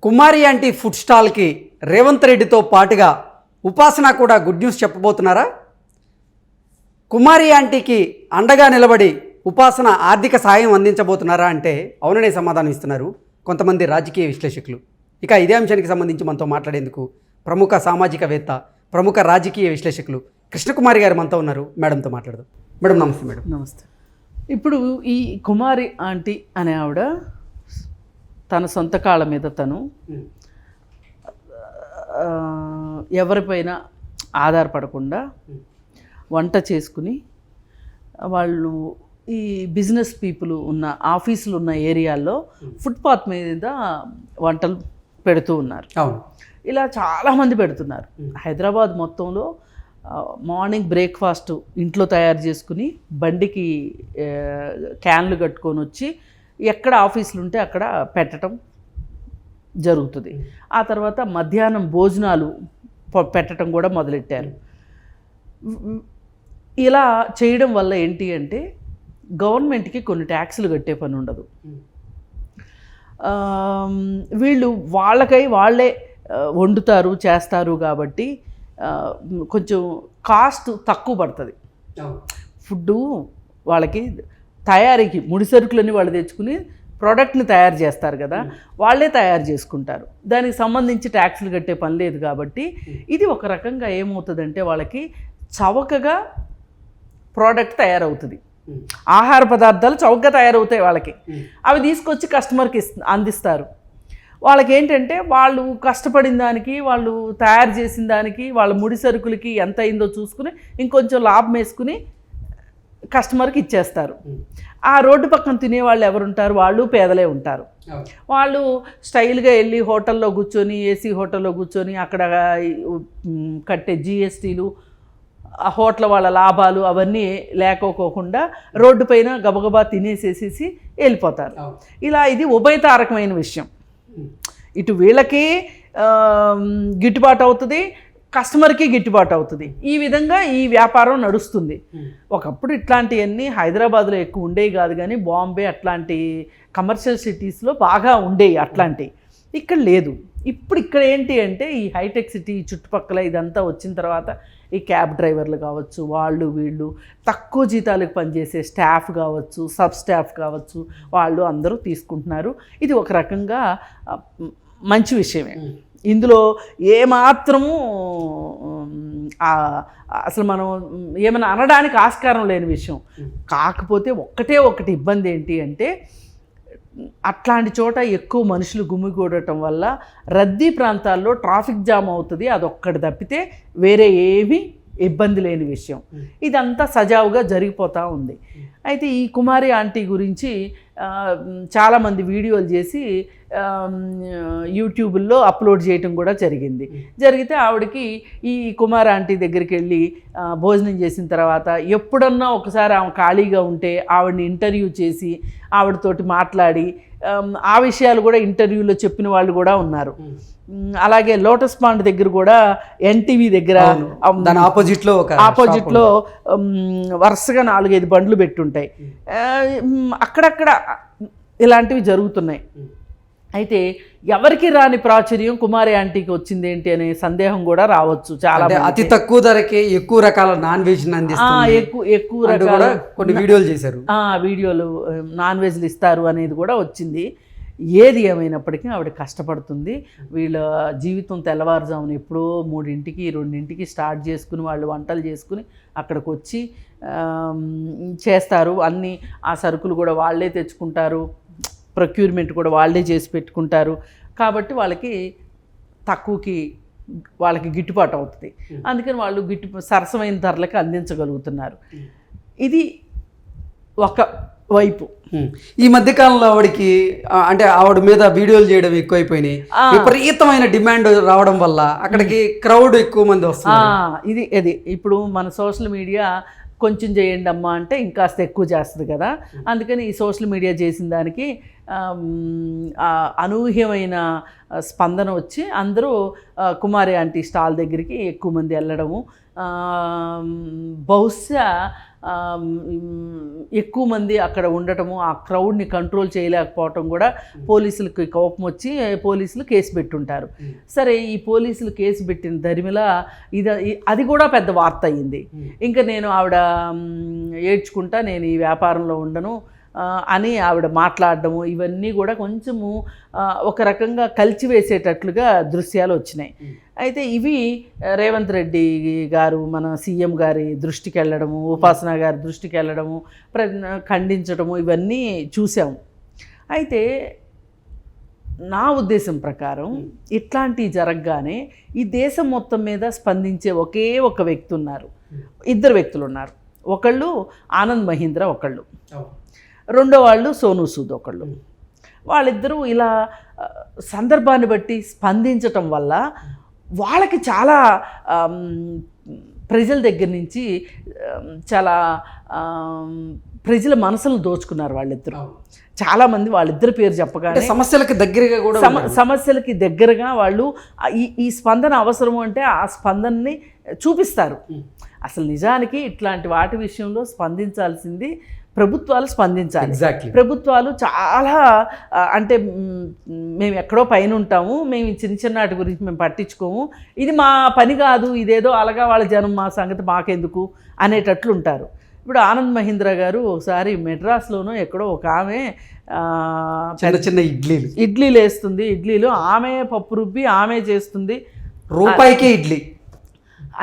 కుమారి aunty food స్టాల్కి Revanth రెడ్డితో పాటుగా ఉపాసన కూడా గుడ్ న్యూస్ చెప్పబోతున్నారా? కుమారి ఆంటీకి అండగా నిలబడి ఉపాసన ఆర్థిక సాయం అందించబోతున్నారా అంటే అవుననే సమాధానం ఇస్తున్నారు కొంతమంది రాజకీయ విశ్లేషకులు. ఇక ఇదే అంశానికి సంబంధించి మనతో మాట్లాడేందుకు ప్రముఖ సామాజికవేత్త, ప్రముఖ రాజకీయ విశ్లేషకులు కృష్ణకుమారి గారు మనతో ఉన్నారు. మేడంతో మాట్లాడదాం. మేడం నమస్తే. మేడం నమస్తే. ఇప్పుడు ఈ కుమారి ఆంటీ అనే ఆవిడ తన సొంత కాళ్ళ మీద తను ఎవరిపైన ఆధారపడకుండా వంట చేసుకుని వాళ్ళు ఈ బిజినెస్ పీపుల్ ఉన్న ఆఫీసులు ఉన్న ఏరియాల్లో ఫుట్పాత్ మీద వంటలు పెడుతూ ఉన్నారు. ఇలా చాలామంది పెడుతున్నారు. హైదరాబాద్ మొత్తంలో మార్నింగ్ బ్రేక్ఫాస్ట్ ఇంట్లో తయారు చేసుకుని బండికి క్యాన్లు కట్టుకొని వచ్చి ఎక్కడ ఆఫీసులు ఉంటే అక్కడ పెట్టడం జరుగుతుంది. ఆ తర్వాత మధ్యాహ్నం భోజనాలు పెట్టడం కూడా మొదలెట్టారు. ఇలా చేయడం వల్ల ఏంటి అంటే గవర్నమెంట్కి కొన్ని ట్యాక్సులు కట్టే పని ఉండదు. వీళ్ళు వాళ్ళే వండుతారు చేస్తారు కాబట్టి కొంచెం కాస్ట్ తక్కువ పడుతుంది. ఫుడ్డు వాళ్ళకి తయారీకి ముడి సరుకులన్నీ వాళ్ళు తెచ్చుకుని ప్రోడక్ట్ని తయారు చేస్తారు కదా, వాళ్ళే తయారు చేసుకుంటారు. దానికి సంబంధించి ట్యాక్సులు కట్టే పని లేదు కాబట్టి ఇది ఒక రకంగా ఏమవుతుందంటే వాళ్ళకి చవకగా ప్రోడక్ట్ తయారవుతుంది. ఆహార పదార్థాలు చౌకగా తయారవుతాయి వాళ్ళకి. అవి తీసుకొచ్చి కస్టమర్కి అందిస్తారు. వాళ్ళకి ఏంటంటే వాళ్ళు కష్టపడిన దానికి, వాళ్ళు తయారు చేసిన దానికి, వాళ్ళ ముడి సరుకులకి ఎంత అయిందో చూసుకుని ఇంకొంచెం లాభం వేసుకుని కస్టమర్కి ఇచ్చేస్తారు. ఆ రోడ్డు పక్కన తినేవాళ్ళు ఎవరుంటారు? వాళ్ళు పేదలే ఉంటారు. వాళ్ళు స్టైల్గా వెళ్ళి హోటల్లో కూర్చొని, ఏసీ హోటల్లో కూర్చొని అక్కడ కట్టే జిఎస్టీలు, ఆ హోటల్ వాళ్ళ లాభాలు అవన్నీ లేకపోకుండా రోడ్డు పైన గబగబా తినేసేసేసి వెళ్ళిపోతారు. ఇలా ఇది ఉభయతారకమైన విషయం. ఇటు వీళ్ళకి గిట్టుబాటు అవుతుంది, కస్టమర్కి గిట్టుబాటు అవుతుంది. ఈ విధంగా ఈ వ్యాపారం నడుస్తుంది. ఒకప్పుడు ఇట్లాంటివన్నీ హైదరాబాద్లో ఎక్కువ ఉండేవి కాదు, కానీ బాంబే అట్లాంటి కమర్షియల్ సిటీస్లో బాగా ఉండేవి అట్లాంటివి. ఇక్కడ లేదు. ఇప్పుడు ఇక్కడ ఏంటి అంటే ఈ హైటెక్ సిటీ చుట్టుపక్కల ఇదంతా వచ్చిన తర్వాత ఈ క్యాబ్ డ్రైవర్లు కావచ్చు, వాళ్ళు వీళ్ళు తక్కువ జీతాలకు పనిచేసే స్టాఫ్ కావచ్చు, సబ్ స్టాఫ్ కావచ్చు, వాళ్ళు అందరూ తీసుకుంటున్నారు. ఇది ఒక రకంగా మంచి విషయమే. ఇందులో ఏమాత్రము అసలు మనం ఏమైనా అనడానికి ఆస్కారం లేని విషయం. కాకపోతే ఒకటి ఇబ్బంది ఏంటి అంటే అట్లాంటి చోట ఎక్కువ మనుషులు గుమిగూడటం వల్ల రద్దీ ప్రాంతాల్లో ట్రాఫిక్ జామ్ అవుతుంది. అదొక్కటి తప్పితే వేరే ఏమీ ఇబ్బంది లేని విషయం. ఇదంతా సజావుగా జరిగిపోతూ ఉంది. అయితే ఈ కుమారి ఆంటీ గురించి చాలామంది వీడియోలు చేసి యూట్యూబ్లో అప్లోడ్ చేయటం కూడా జరిగితే ఆవిడకి ఈ కుమారి ఆంటీ దగ్గరికి వెళ్ళి భోజనం చేసిన తర్వాత ఎప్పుడన్నా ఒకసారి ఆమె ఖాళీగా ఉంటే ఆవిడని ఇంటర్వ్యూ చేసి ఆవిడతోటి మాట్లాడి ఆ విషయాలు కూడా ఇంటర్వ్యూలో చెప్పిన వాళ్ళు కూడా ఉన్నారు. అలాగే లోటస్ పాండ్ దగ్గర కూడా ఎన్టీవీ దగ్గర ఆపోజిట్లో వరుసగా 4-5 బండ్లు పెట్టుంటాయి. అక్కడక్కడ ఇలాంటివి జరుగుతున్నాయి. అయితే ఎవరికి రాని ప్రాచుర్యం కుమారి ఆంటీకి వచ్చింది ఏంటి అనే సందేహం కూడా రావచ్చు. చాలా అతి తక్కువ ధరకే ఎక్కువ రకాల నాన్ వెజ్ ఎక్కువ రకాల కొన్ని వీడియోలు చేశారు. వీడియోలు నాన్ వెజ్లు ఇస్తారు అనేది కూడా వచ్చింది. ఏది ఏమైనప్పటికీ ఆవిడ కష్టపడుతుంది. వీళ్ళ జీవితం తెల్లవారుజామున ఎప్పుడో 3ంటికి 2ంటికి స్టార్ట్ చేసుకుని వాళ్ళు వంటలు చేసుకుని అక్కడికి వచ్చి చేస్తారు. అన్నీ ఆ సరుకులు కూడా వాళ్ళే తెచ్చుకుంటారు, ప్రొక్యూర్మెంట్ కూడా వాళ్ళే చేసి పెట్టుకుంటారు. కాబట్టి వాళ్ళకి గిట్టుబాటు అవుతుంది. అందుకని వాళ్ళు సరసమైన ధరలకు అందించగలుగుతున్నారు. ఇది ఒక వైపు. ఈ మధ్యకాలంలో ఆవిడ మీద వీడియోలు చేయడం ఎక్కువైపోయినాయి. విపరీతమైన డిమాండ్ రావడం వల్ల అక్కడికి క్రౌడ్ ఎక్కువ మంది వస్తున్నారు. ఇది ఇప్పుడు మన సోషల్ మీడియా కొంచెం చేయండి అమ్మా అంటే ఇంకాస్త ఎక్కువ చేస్తుంది కదా. అందుకని ఈ సోషల్ మీడియా చేసిన దానికి అనూహ్యమైన స్పందన వచ్చి అందరూ కుమారి ఆంటీ స్టాల్ దగ్గరికి ఎక్కువ మంది వెళ్ళడము. బహుశా ఎక్కువ మంది అక్కడ ఉండటము, ఆ క్రౌడ్ని కంట్రోల్ చేయలేకపోవటం కూడా పోలీసులకి కోపం వచ్చి పోలీసులు కేసు పెట్టుంటారు. సరే, ఈ పోలీసులు కేసు పెట్టిన దరిమిలా అది కూడా పెద్ద వార్త అయ్యింది. ఇంకా నేను ఆవిడ ఏడ్చుకుంటా నేను ఈ వ్యాపారంలో ఉండను అని ఆవిడ మాట్లాడడము, ఇవన్నీ కూడా కొంచెము ఒక రకంగా కలిచివేసేటట్లుగా దృశ్యాలు వచ్చినాయి. అయితే ఇవి రేవంత్ రెడ్డి గారు మన సీఎం గారి దృష్టికి వెళ్ళడము, ఉపాసన గారి దృష్టికి వెళ్ళడము, ఖండించడము, ఇవన్నీ చూసాము. అయితే నా ఉద్దేశం ప్రకారం ఇట్లాంటివి జరగగానే ఈ దేశం మొత్తం మీద స్పందించే ఒకే ఒక వ్యక్తి ఉన్నారు, ఇద్దరు వ్యక్తులు ఉన్నారు. ఒకళ్ళు ఆనంద్ మహీంద్రా, ఒకళ్ళు రెండో వాళ్ళు సోనూ సూద్ ఒకళ్ళు. వాళ్ళిద్దరూ ఇలా సందర్భాన్ని బట్టి స్పందించటం వల్ల వాళ్ళకి చాలా ప్రజల దగ్గర నుంచి చాలా ప్రజల మనసులను దోచుకున్నారు వాళ్ళిద్దరు. చాలామంది వాళ్ళిద్దరి పేరు చెప్పగానే సమస్యలకి దగ్గరగా కూడా సమస్యలకి దగ్గరగా వాళ్ళు ఈ స్పందన అవసరం అంటే ఆ స్పందనని చూపిస్తారు. అసలు నిజానికి ఇట్లాంటి వాటి విషయంలో స్పందించాల్సింది ప్రభుత్వాలు స్పందించాలి. ప్రభుత్వాలు చాలా అంటే మేము ఎక్కడో పైన ఉంటాము, మేము చిన్న చిన్నటి గురించి మేము పట్టించుకోము, ఇది మా పని కాదు, ఇదేదో అలగా వాళ్ళ జనం, మా సంగతి మాకెందుకు అనేటట్లు ఉంటారు. ఇప్పుడు ఆనంద్ మహీంద్రా గారు ఒకసారి మెడ్రాస్లోనూ ఎక్కడో ఒక ఆమె చిన్న చిన్న ఇడ్లీలు వేస్తుంది, ఇడ్లీలు ఆమె పప్పు రుబ్బి ఆమె చేస్తుంది, రూపాయికే ఇడ్లీ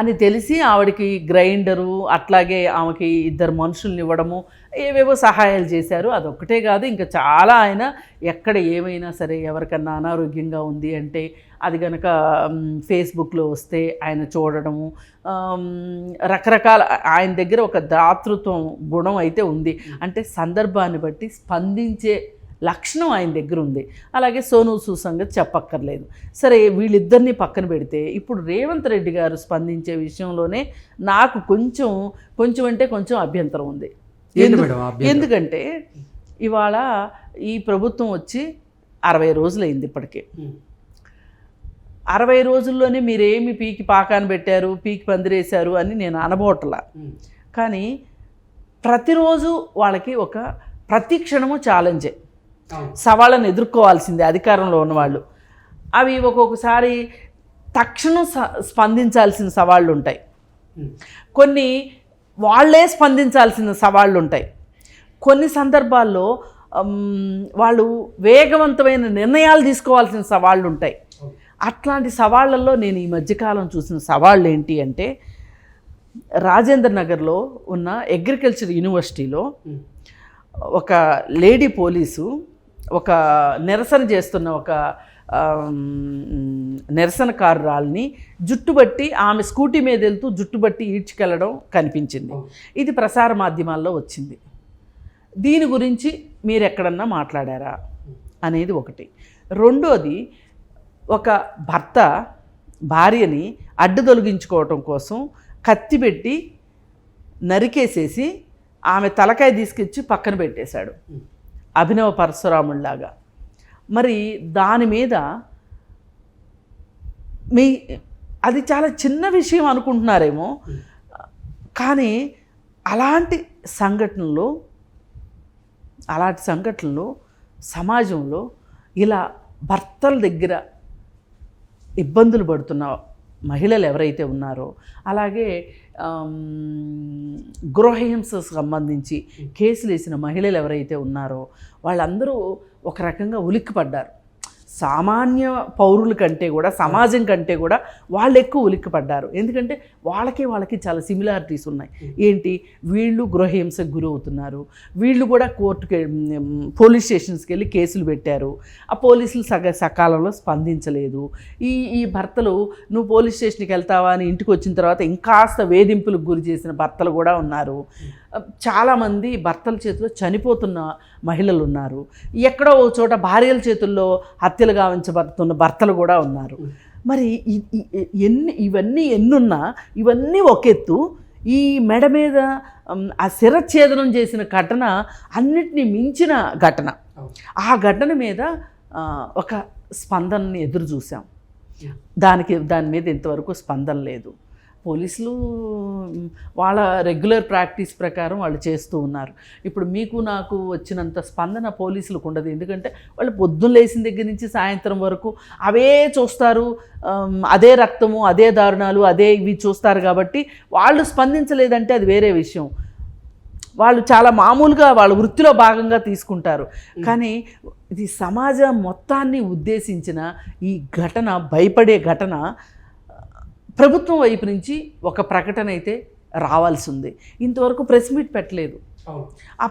అని తెలిసి ఆవిడకి గ్రైండరు, అట్లాగే ఆమెకి ఇద్దరు మనుషుల్ని ఇవ్వడము, ఏవేవో సహాయాలు చేశారు. అదొక్కటే కాదు, ఇంకా చాలా ఆయన ఎక్కడ ఏమైనా సరే ఎవరికన్నా అనారోగ్యంగా ఉంది అంటే అది కనుక ఫేస్బుక్లో వస్తే ఆయన చూడడము, రకరకాల ఆయన దగ్గర ఒక దాతృత్వం గుణం అయితే ఉంది. అంటే సందర్భాన్ని బట్టి స్పందించే లక్షణం ఆయన దగ్గర ఉంది. అలాగే సోనూ సూద్ సంగతి చెప్పక్కర్లేదు. సరే, వీళ్ళిద్దరినీ పక్కన పెడితే ఇప్పుడు రేవంత్ రెడ్డి గారు స్పందించే విషయంలోనే నాకు కొంచెం అంటే కొంచెం అభ్యంతరం ఉంది. ఎందుకంటే ఇవాళ ఈ ప్రభుత్వం వచ్చి 60 రోజులైంది ఇప్పటికే. 60 రోజుల్లోనే మీరేమి పీకి పాకాన్ని పెట్టారు, పీకి పందిరేశారు అని నేను అనబోట్లా. కానీ ప్రతిరోజు వాళ్ళకి ఒక ప్రతి క్షణము ఛాలెంజే, సవాళ్ళను ఎదుర్కోవాల్సిందే అధికారంలో ఉన్నవాళ్ళు. అవి ఒక్కొక్కసారి తక్షణం స్పందించాల్సిన సవాళ్ళు ఉంటాయి, కొన్ని వాళ్ళే స్పందించాల్సిన సవాళ్ళు ఉంటాయి, కొన్ని సందర్భాల్లో వాళ్ళు వేగవంతమైన నిర్ణయాలు తీసుకోవాల్సిన సవాళ్ళు ఉంటాయి. అట్లాంటి సవాళ్ళల్లో నేను ఈ మధ్యకాలం చూసిన సవాళ్ళు ఏంటి అంటే, రాజేంద్ర నగర్లో ఉన్న అగ్రికల్చర్ యూనివర్సిటీలో ఒక లేడీ పోలీసు ఒక నిరసన చేస్తున్న ఒక నిరసనకారురాల్ని జుట్టుబట్టి, ఆమె స్కూటీ మీద వెళ్తూ జుట్టుబట్టి ఈడ్చుకెళ్ళడం కనిపించింది. ఇది ప్రసార మాధ్యమాల్లో వచ్చింది. దీని గురించి మీరు ఎక్కడన్నా మాట్లాడారా అనేది ఒకటి. రెండోది, ఒక భర్త భార్యని అడ్డు తొలగించుకోవటం కోసం కత్తి పెట్టి నరికేసేసి ఆమె తలకాయ తీసుకొచ్చి పక్కన పెట్టేశాడు, అభినవ పరశురాముళ్లాగా. మరి దాని మీద అది చాలా చిన్న విషయం అనుకుంటున్నారేమో, కానీ అలాంటి సంఘటనలు సమాజంలో ఇలా భర్తల దగ్గర ఇబ్బందులు పడుతున్న మహిళలు ఎవరైతే ఉన్నారో, అలాగే గృహహింసకు సంబంధించి కేసులు వేసిన మహిళలు ఎవరైతే ఉన్నారో వాళ్ళందరూ ఒక రకంగా ఉలిక్కిపడ్డారు. సామాన్య పౌరుల కంటే కూడా, సమాజం కంటే కూడా వాళ్ళు ఎక్కువ ఉలిక్కిపడ్డారు. ఎందుకంటే వాళ్ళకి చాలా సిమిలారిటీస్ ఉన్నాయి. ఏంటి, వీళ్ళు గృహహింసకు గురవుతున్నారు, వీళ్ళు కూడా కోర్టుకి పోలీస్ స్టేషన్స్కి వెళ్ళి కేసులు పెట్టారు, ఆ పోలీసులు సకాలంలో స్పందించలేదు. ఈ భర్తలు నువ్వు పోలీస్ స్టేషన్కి వెళ్తావా అని ఇంటికి వచ్చిన తర్వాత ఇంకాస్త వేధింపులకు గురి చేసిన భర్తలు కూడా ఉన్నారు. చాలామంది భర్తల చేతిలో చనిపోతున్న మహిళలు ఉన్నారు. ఎక్కడో ఓ చోట భార్యల చేతుల్లో హత్యలు గావించబడుతున్న భర్తలు కూడా ఉన్నారు. మరి ఇవన్నీ ఎన్నున్నా ఇవన్నీ ఒకెత్తు, ఈ మెడ మీద ఆ శిరఛేదనం చేసిన ఘటన అన్నిటినీ మించిన ఘటన. ఆ ఘటన మీద ఒక స్పందనని ఎదురు చూసాం. దాని మీద ఇంతవరకు స్పందన లేదు. పోలీసులు వాళ్ళ రెగ్యులర్ ప్రాక్టీస్ ప్రకారం వాళ్ళు చేస్తూ ఉన్నారు. ఇప్పుడు మీకు నాకు వచ్చినంత స్పందన పోలీసులకు ఉండదు. ఎందుకంటే వాళ్ళు పొద్దున్న లేచిన దగ్గర నుంచి సాయంత్రం వరకు అవే చూస్తారు, అదే రక్తము, అదే దారుణాలు, అదే ఇవి చూస్తారు. కాబట్టి వాళ్ళు స్పందించలేదంటే అది వేరే విషయం. వాళ్ళు చాలా మామూలుగా వాళ్ళ వృత్తిలో భాగంగా తీసుకుంటారు. కానీ ఇది సమాజం మొత్తాన్ని ఉద్దేశించిన ఈ ఘటన, భయపడే ఘటన, ప్రభుత్వం వైపు నుంచి ఒక ప్రకటన అయితే రావాల్సి ఉంది. ఇంతవరకు ప్రెస్ మీట్ పెట్టలేదు. ఆ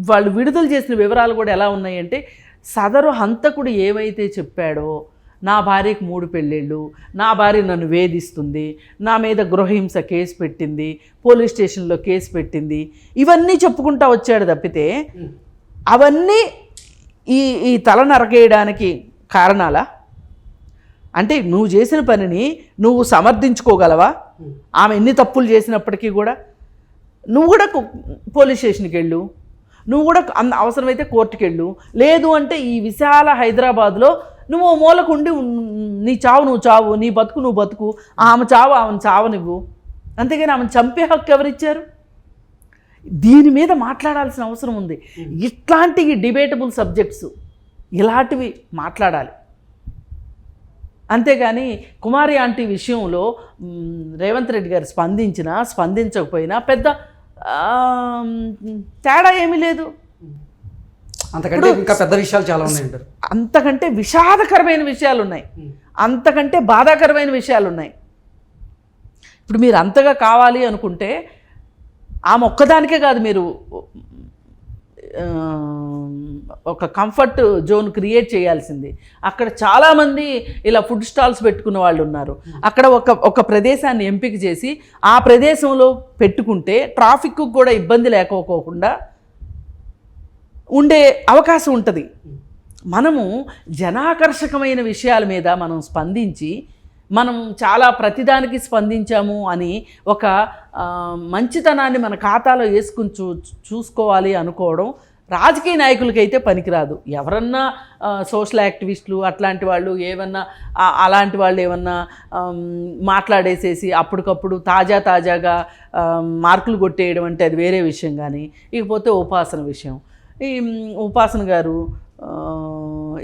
వాళ్ళు విడుదల చేసిన వివరాలు కూడా ఎలా ఉన్నాయంటే, సదరు హంతకుడు ఏవైతే చెప్పాడో, నా భార్యకు 3 పెళ్ళిళ్ళు, నా భార్య నన్ను వేధిస్తుంది, నా మీద గృహహింస కేసు పెట్టింది, పోలీస్ స్టేషన్లో కేసు పెట్టింది, ఇవన్నీ చెప్పుకుంటా వచ్చాడు తప్పితే అవన్నీ ఈ తల నరకేయడానికి కారణాలా? అంటే నువ్వు చేసిన పనిని నువ్వు సమర్థించుకోగలవా? ఆమె ఎన్ని తప్పులు చేసినప్పటికీ కూడా నువ్వు కూడా పోలీస్ స్టేషన్కి వెళ్ళు, నువ్వు కూడా అవసరమైతే కోర్టుకి వెళ్ళు. లేదు అంటే ఈ విశాల హైదరాబాద్లో నువ్వు మూలకుండి నీ చావు నువ్వు చావు, నీ బతుకు నువ్వు బతుకు, ఆమె చావు ఆమెను చావనివ్వు. అంతేగాని ఆమెను చంపే హక్కు ఎవరిచ్చారు? దీని మీద మాట్లాడాల్సిన అవసరం ఉంది. ఇట్లాంటి డిబేటబుల్ సబ్జెక్ట్స్ ఇలాంటివి మాట్లాడాలి. అంతేగాని కుమారి ఆంటీ విషయంలో రేవంత్ రెడ్డి గారు స్పందించకపోయినా పెద్ద తేడా ఏమీ లేదు. అంతకంటే ఇంకా పెద్ద విషయాలు చాలా ఉన్నాయి. అంతకంటే విషాదకరమైన విషయాలు ఉన్నాయి, అంతకంటే బాధాకరమైన విషయాలు ఉన్నాయి. ఇప్పుడు మీరు అంతగా కావాలి అనుకుంటే ఆమె ఒక్కదానికే కాదు, మీరు ఒక కంఫర్ట్ జోన్ క్రియేట్ చేయాల్సింది. అక్కడ చాలామంది ఇలా ఫుడ్ స్టాల్స్ పెట్టుకున్న వాళ్ళు ఉన్నారు. అక్కడ ఒక ప్రదేశాన్ని ఎంపిక చేసి ఆ ప్రదేశంలో పెట్టుకుంటే ట్రాఫిక్ కూడా ఇబ్బంది లేకపోకుండా ఉండే అవకాశం ఉంటుంది. మనము జనాకర్షకమైన విషయాల మీద మనం స్పందించి, మనం చాలా ప్రతిదానికి స్పందించాము అని ఒక మంచితనాన్ని మన ఖాతాలో వేసుకుని చూసుకోవాలి అనుకోవడం రాజకీయ నాయకులకైతే పనికిరాదు. ఎవరన్నా సోషల్ యాక్టివిస్టులు అట్లాంటి వాళ్ళు అలాంటి వాళ్ళు ఏమన్నా మాట్లాడేసేసి అప్పటికప్పుడు తాజాగా మార్కులు కొట్టేయడం అంటే అది వేరే విషయం. కానీ ఇకపోతే ఉపాసన విషయం, ఈ ఉపాసన గారు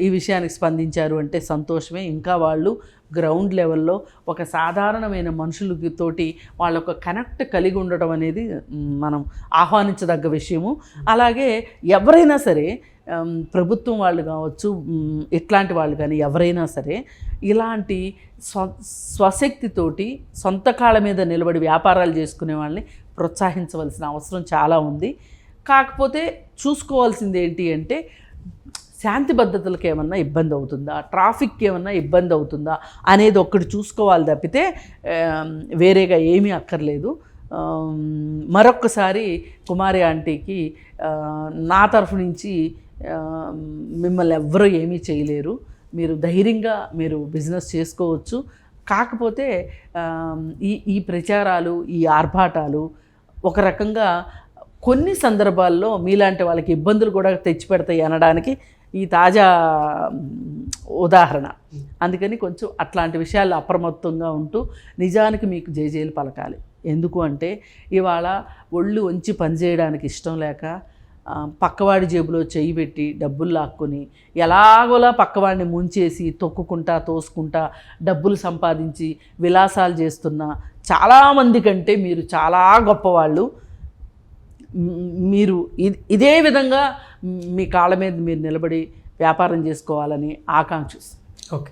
ఈ విషయానికి స్పందించారు అంటే సంతోషమే. ఇంకా వాళ్ళు గ్రౌండ్ లెవెల్లో ఒక సాధారణమైన మనుషులతోటి వాళ్ళ ఒక కనెక్ట్ కలిగి ఉండటం అనేది మనం ఆహ్వానించదగ్గ విషయము. అలాగే ఎవరైనా సరే, ప్రభుత్వం వాళ్ళు కావచ్చు, ఇట్లాంటి వాళ్ళు కానీ ఎవరైనా సరే ఇలాంటి స్వశక్తితోటి సొంత కాళ్ళ మీద నిలబడి వ్యాపారాలు చేసుకునే వాళ్ళని ప్రోత్సహించవలసిన అవసరం చాలా ఉంది. కాకపోతే చూసుకోవాల్సింది ఏంటి అంటే, శాంతి భద్రతలకు ఏమన్నా ఇబ్బంది అవుతుందా, ట్రాఫిక్కి ఏమన్నా ఇబ్బంది అవుతుందా అనేది ఒక్కటి చూసుకోవాలి తప్పితే వేరేగా ఏమీ అక్కర్లేదు. మరొక్కసారి కుమారి ఆంటీకి నా తరఫు నుంచి మిమ్మల్ని ఎవ్వరూ ఏమీ చేయలేరు, మీరు ధైర్యంగా మీరు బిజినెస్ చేసుకోవచ్చు. కాకపోతే ఈ ప్రచారాలు, ఈ ఆర్భాటాలు ఒక రకంగా కొన్ని సందర్భాల్లో మీలాంటి వాళ్ళకి ఇబ్బందులు కూడా తెచ్చిపెడతాయి అనడానికి ఈ తాజా ఉదాహరణ. అందుకని కొంచెం అట్లాంటి విషయాల్లో అప్రమత్తంగా ఉంటూ నిజానికి మీకు జేజేలు పలకాలి. ఎందుకు అంటే ఇవాళ ఒళ్ళు వంచి పనిచేయడానికి ఇష్టం లేక పక్కవాడి జేబులో చెయ్యి పెట్టి డబ్బులు లాక్కొని ఎలాగోలా పక్కవాడిని ముంచేసి తొక్కుకుంటా తోసుకుంటా డబ్బులు సంపాదించి విలాసాలు చేస్తున్న చాలామంది కంటే మీరు చాలా గొప్పవాళ్ళు. మీరు ఇదే విధంగా మీ కాళ్ళ మీద మీరు నిలబడి వ్యాపారం చేసుకోవాలని ఆకాంక్షిస్తాను. ఓకే.